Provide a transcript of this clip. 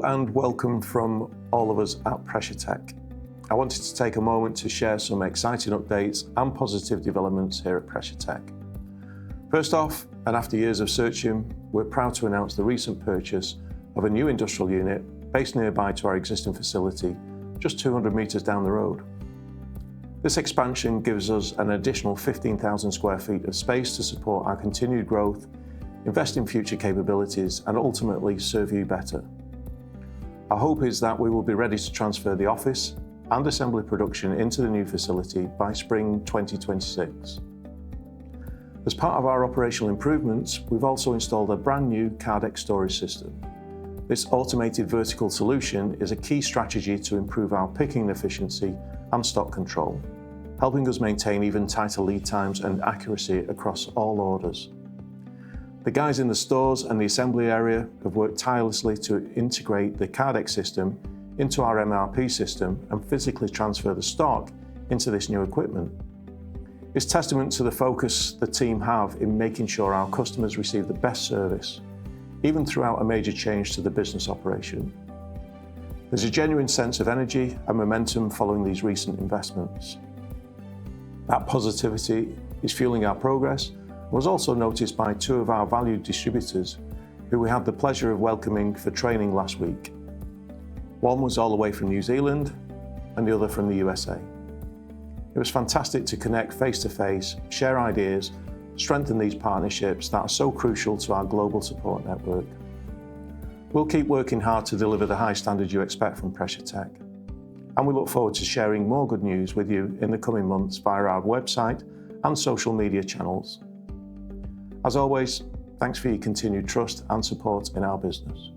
and welcome from all of us at Pressure Tech. I wanted to take a moment to share some exciting updates and positive developments here at Pressure Tech. First off, and after years of searching, we're proud to announce the recent purchase of a new industrial unit based nearby to our existing facility, just 200 metres down the road. This expansion gives us an additional 15,000 square feet of space to support our continued growth, invest in future capabilities, and ultimately serve you better. Our hope is that we will be ready to transfer the office and assembly production into the new facility by spring 2026. As part of our operational improvements, we've also installed a brand new Kardex storage system. This automated vertical solution is a key strategy to improve our picking efficiency and stock control, helping us maintain even tighter lead times and accuracy across all orders. The guys in the stores and the assembly area have worked tirelessly to integrate the Kardex system into our MRP system and physically transfer the stock into this new equipment. It's testament to the focus the team have in making sure our customers receive the best service, even throughout a major change to the business operation. There's a genuine sense of energy and momentum following these recent investments. That positivity is fueling our progress and was also noticed by two of our valued distributors who we had the pleasure of welcoming for training last week. One was all the way from New Zealand and the other from the USA. It was fantastic to connect face to face, share ideas, strengthen these partnerships that are so crucial to our global support network. We'll keep working hard to deliver the high standard you expect from Pressure Tech, and we look forward to sharing more good news with you in the coming months via our website and social media channels. As always, thanks for your continued trust and support in our business.